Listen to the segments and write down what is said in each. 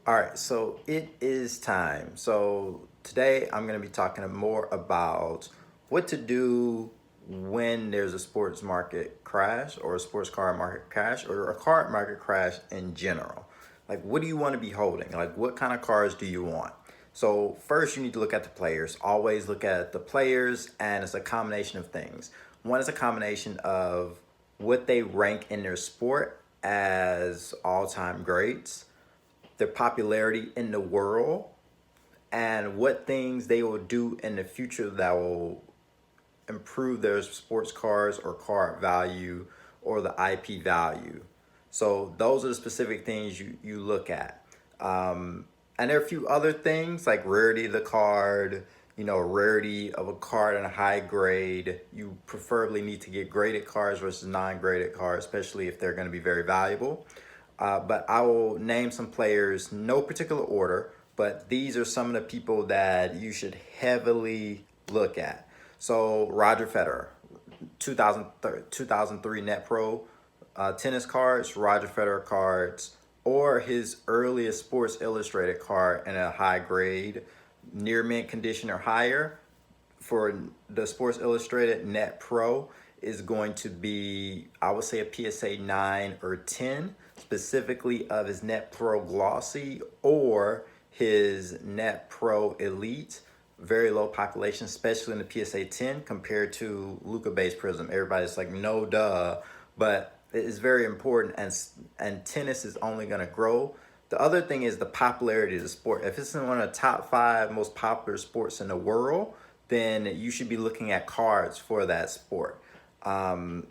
All right, so it is time. So today I'm going to be talking more about what to do when there's a sports market crash or a sports car market crash or a car market crash in general. Like, what do you want to be holding? Like, what kind of cars do you want? So first you need to look at the players. Always look at the players, and it's a combination of things. One is a combination of what they rank in their sport as all-time greats, their popularity in the world, and what things they will do in the future that will improve their sports cars or car value or the IP value. So those are the specific things you look at. And there are a few other things like rarity of the card, rarity of a card in a high grade. You preferably need to get graded cards versus non-graded cards, especially if they're going to be very valuable. But I will name some players, no particular order, but these are some of the people that you should heavily look at. So Roger Federer, 2003 Net Pro tennis cards, Roger Federer cards, or his earliest Sports Illustrated card in a high grade, near mint condition or higher. For the Sports Illustrated Net Pro is going to be, I would say, a PSA 9 or 10, specifically of his Net Pro Glossy or his Net Pro Elite. Very low population, especially in the PSA 10 compared to Luca Base Prism. Everybody's like, no duh, but it is very important, and tennis is only going to grow. The other thing is the popularity of the sport. If it's in one of the top 5 most popular sports in the world, then you should be looking at cards for that sport.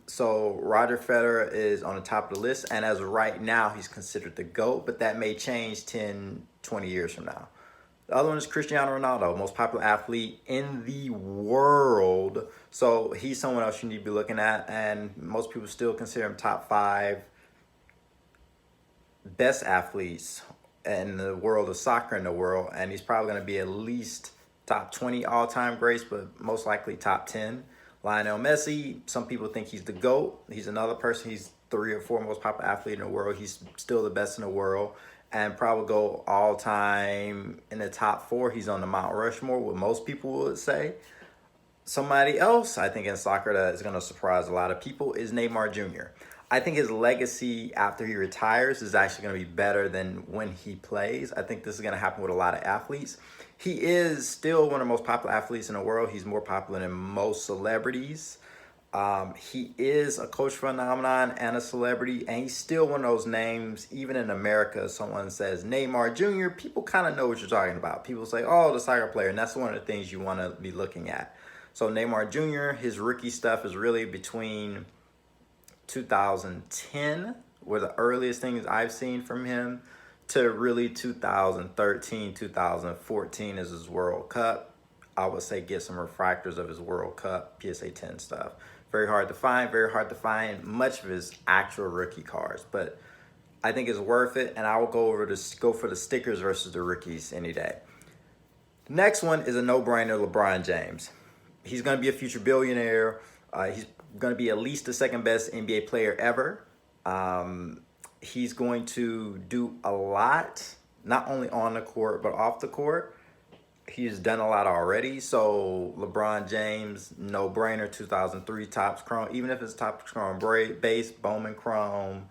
So Roger Federer is on the top of the list, and as of right now, he's considered the GOAT, but that may change 10, 20 years from now. The other one is Cristiano Ronaldo, most popular athlete in the world. So he's someone else you need to be looking at, and most people still consider him top 5 best athletes in the world of soccer in the world, and he's probably going to be at least top 20 all-time greats, but most likely top 10. Lionel Messi, some people think he's the GOAT. He's another person. He's 3 or 4 most popular athlete in the world. He's still the best in the world and probably go all-time in the top 4. He's on the Mount Rushmore, what most people would say. Somebody else, I think, in soccer that is going to surprise a lot of people is Neymar Jr. I think his legacy after he retires is actually going to be better than when he plays. I think this is going to happen with a lot of athletes. He is still one of the most popular athletes in the world. He's more popular than most celebrities. He is a coach phenomenon and a celebrity, and he's still one of those names, even in America, someone says Neymar Jr., people kind of know what you're talking about. People say, oh, the soccer player, and that's one of the things you want to be looking at. So Neymar Jr., his rookie stuff is really between 2010 were the earliest things I've seen from him to really 2013, 2014 is his World Cup. I would say get some refractors of his World Cup PSA 10 stuff. Very hard to find much of his actual rookie cards, but I think it's worth it, and I will go for the stickers versus the rookies any day. Next one is a no-brainer, LeBron James. He's going to be a future billionaire. He's going to be at least the second best NBA player ever. He's going to do a lot, not only on the court, but off the court. He's done a lot already. So LeBron James, no-brainer, 2003 Topps Chrome. Even if it's Topps Chrome base, Bowman Chrome,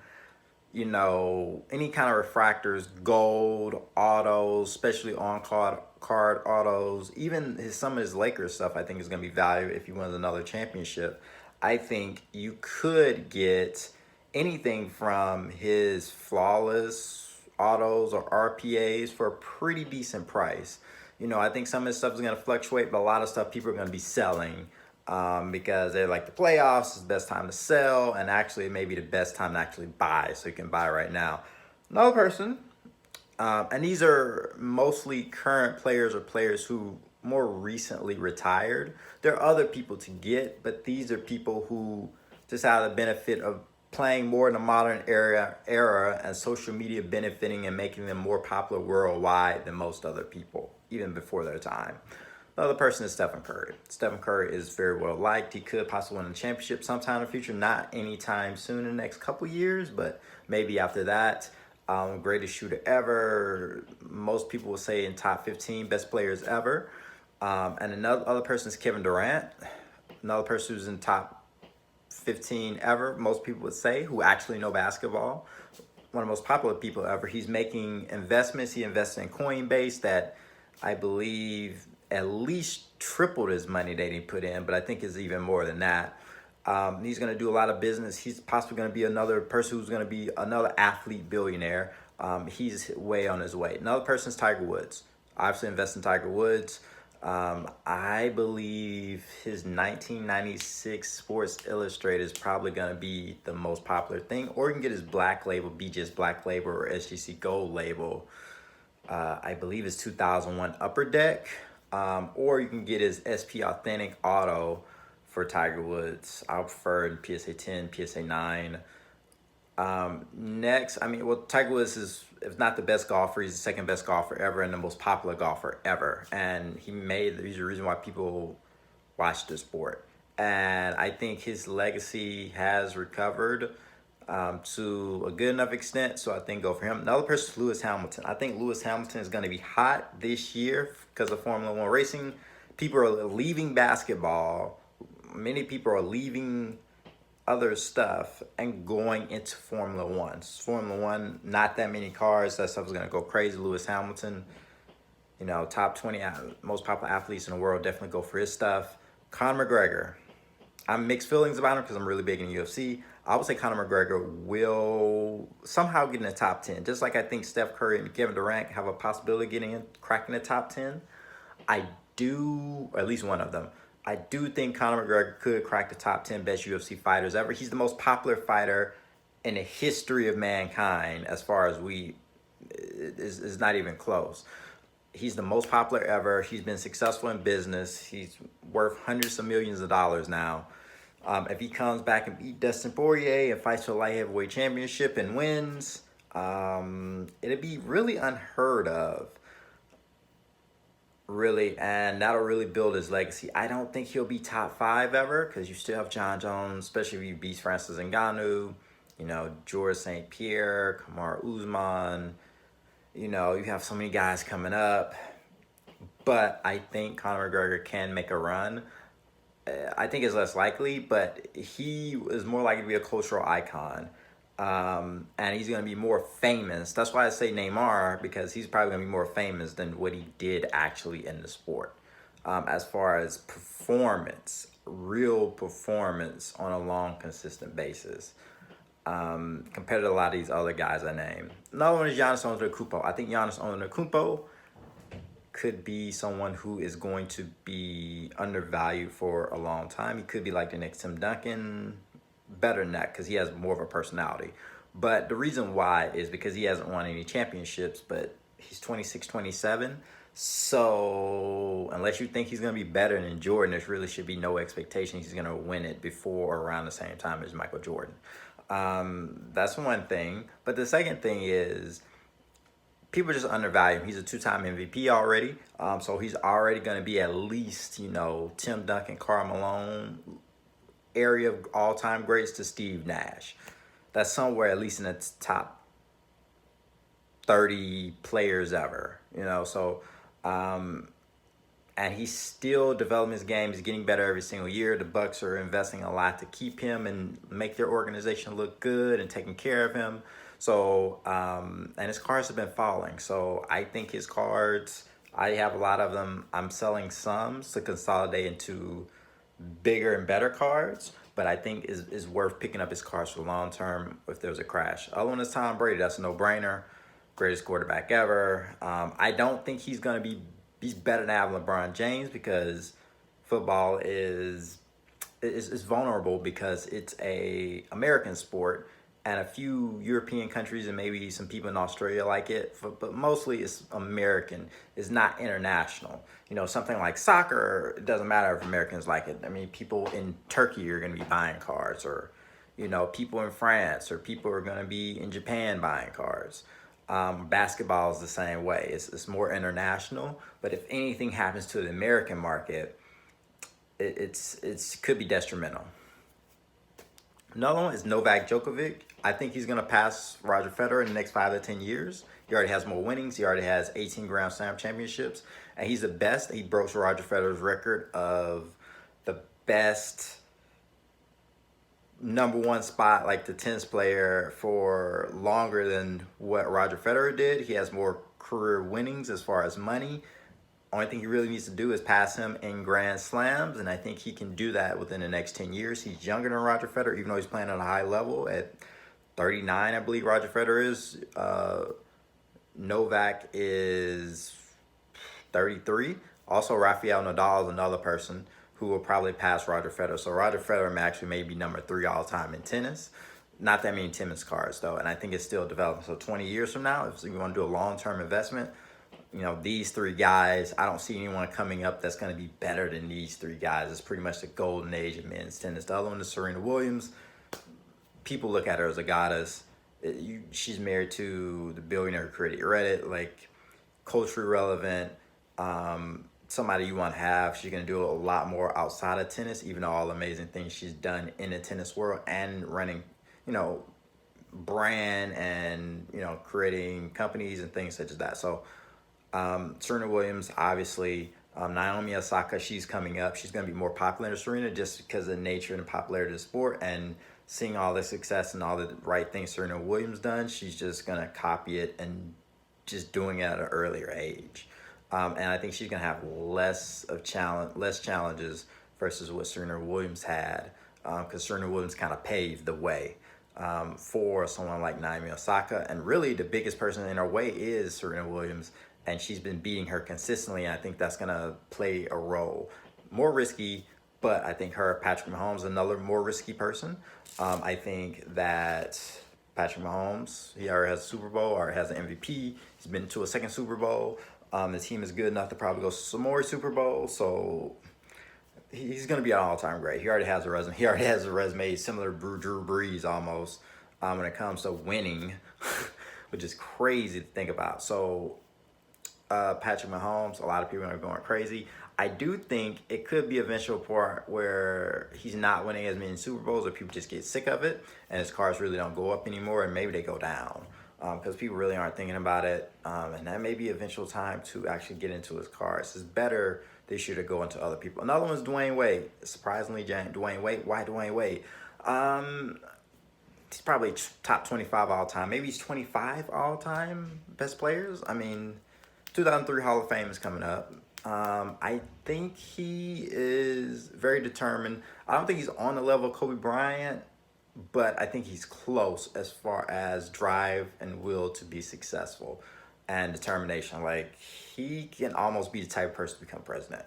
any kind of refractors, gold, autos, especially on-card autos. Even some of his Lakers stuff, I think, is going to be valuable if he wins another championship. I think you could get anything from his flawless autos or RPAs for a pretty decent price. I think some of his stuff is going to fluctuate, but a lot of stuff people are going to be selling because they're like the playoffs is the best time to sell, and actually it may be the best time to actually buy, so you can buy right now. Another person, and these are mostly current players or players who more recently retired. There are other people to get, but these are people who just have the benefit of playing more in the modern era and social media benefiting and making them more popular worldwide than most other people, even before their time. The other person is Stephen Curry. Stephen Curry is very well liked. He could possibly win a championship sometime in the future, not anytime soon in the next couple years, but maybe after that. Greatest shooter ever. Most people will say in top 15 best players ever. And another other person is Kevin Durant. Another person who's in top 15 ever, most people would say, who actually know basketball. One of the most popular people ever. He's making investments. He invested in Coinbase that I believe at least tripled his money that he put in, but I think it's even more than that. He's going to do a lot of business. He's possibly going to be another person who's going to be another athlete billionaire. He's way on his way. Another person is Tiger Woods. Obviously, invest in Tiger Woods. I believe his 1996 Sports Illustrated is probably going to be the most popular thing. Or you can get his black label, BJ's Black Label, or SGC Gold label. I believe it's 2001 Upper Deck. Or you can get his SP Authentic Auto for Tiger Woods. I prefer PSA 10, PSA 9. Next, Tiger Woods is, if not the best golfer, he's the second best golfer ever and the most popular golfer ever. And he's the reason why people watch the sport. And I think his legacy has recovered to a good enough extent. So I think go for him. Another person is Lewis Hamilton. I think Lewis Hamilton is going to be hot this year because of Formula One racing. People are leaving basketball. Many people are leaving other stuff and going into Formula One. Formula One, not that many cars. That stuff is going to go crazy. Lewis Hamilton, top 20 most popular athletes in the world, definitely go for his stuff. Conor McGregor. I'm mixed feelings about him because I'm really big in UFC. I would say Conor McGregor will somehow get in the top 10. Just like I think Steph Curry and Kevin Durant have a possibility of cracking the top 10. I do, or at least one of them. I do think Conor McGregor could crack the top 10 best UFC fighters ever. He's the most popular fighter in the history of mankind as far as is not even close. He's the most popular ever. He's been successful in business. He's worth hundreds of millions of dollars now. If he comes back and beat Dustin Poirier and fights for the light heavyweight championship and wins, it'd be really unheard of. Really, and that'll really build his legacy. I don't think he'll be top 5 ever because you still have John Jones, especially if he beats Francis Ngannou, George St. Pierre, Kamaru Usman. You have so many guys coming up. But I think Conor McGregor can make a run. I think it's less likely, but he is more likely to be a cultural icon. And he's going to be more famous. That's why I say Neymar, because he's probably going to be more famous than what he did actually in the sport. As far as performance, real performance on a long, consistent basis. Compared to a lot of these other guys I named. Another one is Giannis Antetokounmpo. I think Giannis Antetokounmpo could be someone who is going to be undervalued for a long time. He could be like the next Tim Duncan. Better than that because he has more of a personality. But the reason why is because he hasn't won any championships, but he's 26, 27. So unless you think he's going to be better than Jordan, there really should be no expectation he's going to win it before or around the same time as Michael Jordan. That's one thing. But the second thing is people just undervalue him. He's a 2-time MVP already. So he's already going to be at least, Tim Duncan, Karl Malone area of all-time greats to Steve Nash. That's somewhere at least in the top 30 players ever, and he's still developing his game. He's getting better every single year. The Bucks are investing a lot to keep him and make their organization look good and taking care of him. So, and his cards have been falling. So I think his cards, I have a lot of them. I'm selling some to consolidate into bigger and better cards, but I think is worth picking up his cards for the long term if there's a crash. Other one is Tom Brady. That's a no-brainer. Greatest quarterback ever. I don't think he's better than LeBron James because football is vulnerable because it's a American sport and a few European countries and maybe some people in Australia like it, but mostly it's American. It's not international. Something like soccer, it doesn't matter if Americans like it. People in Turkey are going to be buying cards, or, people in France, or people are going to be in Japan buying cards. Basketball is the same way. It's more international, but if anything happens to the American market, it could be detrimental. Another one is Novak Djokovic. I think he's going to pass Roger Federer in the next 5 to 10 years. He already has more winnings. He already has 18 Grand Slam championships. And he's the best. He broke Roger Federer's record of the best number one spot, like the tennis player, for longer than what Roger Federer did. He has more career winnings as far as money. Only thing he really needs to do is pass him in Grand Slams, and I think he can do that within the next 10 years. He's younger than Roger Federer, even though he's playing at a high level. At 39, I believe Roger Federer is. Novak is 33. Also, Rafael Nadal is another person who will probably pass Roger Federer. So Roger Federer actually may be number 3 all time in tennis. Not that many tennis cards, though, and I think it's still developing. So 20 years from now, if you want to do a long-term investment, these 3 guys, I don't see anyone coming up that's going to be better than these 3 guys. It's pretty much the golden age of men's tennis. The other one is Serena Williams. People look at her as a goddess. She's married to the billionaire who created Reddit, like culturally relevant, somebody you want to have. She's going to do a lot more outside of tennis, even though all the amazing things she's done in the tennis world and running, brand and, creating companies and things such as that. So Serena Williams, obviously, Naomi Osaka, she's coming up. She's going to be more popular than Serena just because of the nature and the popularity of the sport, and seeing all the success and all the right things Serena Williams done, she's just going to copy it and just doing it at an earlier age. And I think she's going to have less challenges versus what Serena Williams had, because Serena Williams kind of paved the way for someone like Naomi Osaka. And really the biggest person in her way is Serena Williams, and she's been beating her consistently. And I think that's going to play a role. More risky, but I think Patrick Mahomes is another more risky person. I think that Patrick Mahomes, he already has a Super Bowl, already has an MVP. He's been to a second Super Bowl. The team is good enough to probably go some more Super Bowls. So he's going to be an all-time great. He already has a resume. He already has a resume similar to Drew Brees almost when it comes to winning, which is crazy to think about. So Patrick Mahomes, a lot of people are going crazy. I do think it could be eventual part where he's not winning as many Super Bowls, or people just get sick of it and his cards really don't go up anymore, and maybe they go down because people really aren't thinking about it. And that may be eventual time to actually get into his cards. It's better this year to go into other people. Another one is Dwayne Wade. Surprisingly, Dwayne Wade. Why Dwayne Wade? He's probably top 25 all time. Maybe he's 25 all time best players. I mean, 2003 Hall of Fame is coming up. I think he is very determined. I don't think he's on the level of Kobe Bryant, but I think he's close as far as drive and will to be successful and determination. Like, he can almost be the type of person to become president.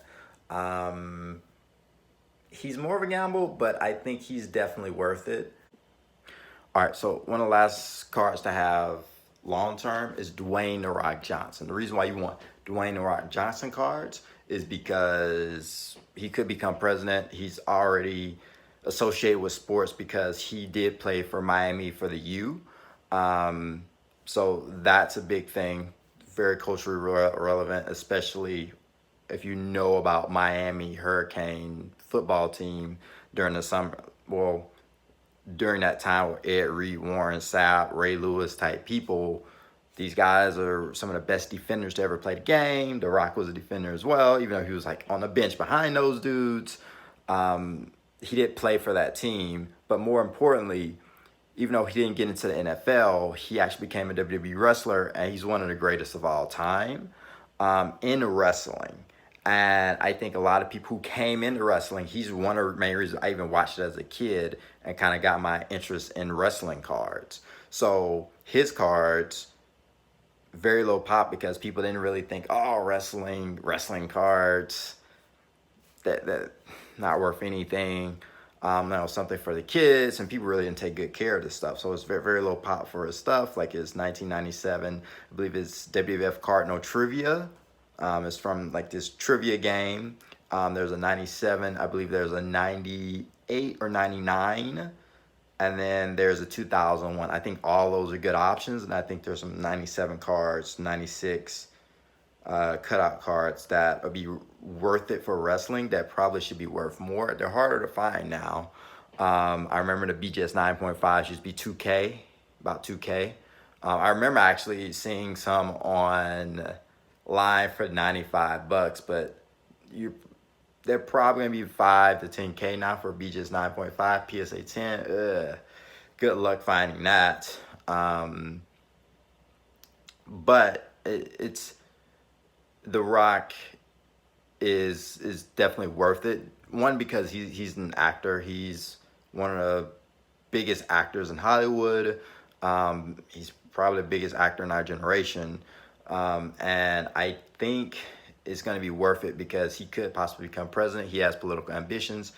He's more of a gamble, but I think he's definitely worth it. All right, so one of the last cards to have long-term is Dwayne "The Rock" Johnson. The reason why you want Dwayne "The Rock" Johnson cards is because he could become president. He's already associated with sports because he did play for Miami for the U. So that's a big thing, very culturally relevant, especially if you know about Miami Hurricane football team during the summer. Well, during that time with Ed Reed, Warren Sapp, Ray Lewis type people, these guys are some of the best defenders to ever play the game. The Rock was a defender as well, even though he was like on the bench behind those dudes. He did play for that team, but more importantly, even though he didn't get into the NFL, he actually became a WWE wrestler, and he's one of the greatest of all time in wrestling. And I think a lot of people who came into wrestling, he's one of the main reasons I even watched it as a kid and kind of got my interest in wrestling cards. So his cards, very low pop because people didn't really think, oh, wrestling cards, that not worth anything. Something for the kids, and people really didn't take good care of this stuff. So it's very, very low pop for his stuff, like his 1997, I believe his WWF Cardinal Trivia. It's from like this trivia game. There's a 97, I believe there's a 98 or 99, and then there's a 2001. I think all those are good options, and I think there's some 97 cards, 96 cutout cards that would be worth it for wrestling that probably should be worth more. They're harder to find now. I remember the BGS 9.5 used to be $2K. about 2K. I remember actually seeing some on line for $95, but they're probably gonna be 5 to 10K now for BGS 9.5 PSA 10. Ugh. Good luck finding that. But it's The Rock is definitely worth it. One, because he's an actor. He's one of the biggest actors in Hollywood. He's probably the biggest actor in our generation. And I think it's going to be worth it because he could possibly become president. He has political ambitions.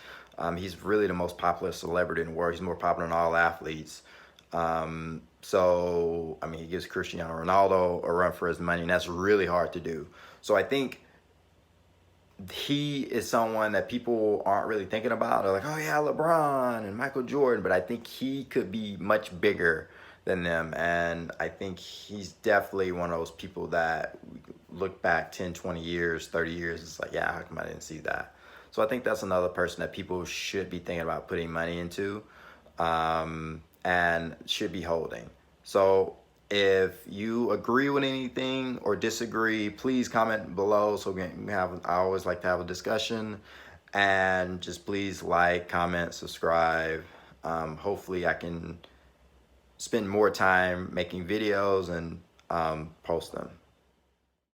He's really the most popular celebrity in the world. He's more popular than all athletes. So, I mean, he gives Cristiano Ronaldo a run for his money, and that's really hard to do. So I think he is someone that people aren't really thinking about. They're like, oh yeah, LeBron and Michael Jordan, but I think he could be much bigger than them. And I think he's definitely one of those people that look back 10, 20 years, 30 years. It's like, yeah, how come I didn't see that? So I think that's another person that people should be thinking about putting money into, and should be holding. So if you agree with anything or disagree, please comment below so we can have, I always like to have a discussion. And just please like, comment, subscribe. Hopefully I can spend more time making videos and post them.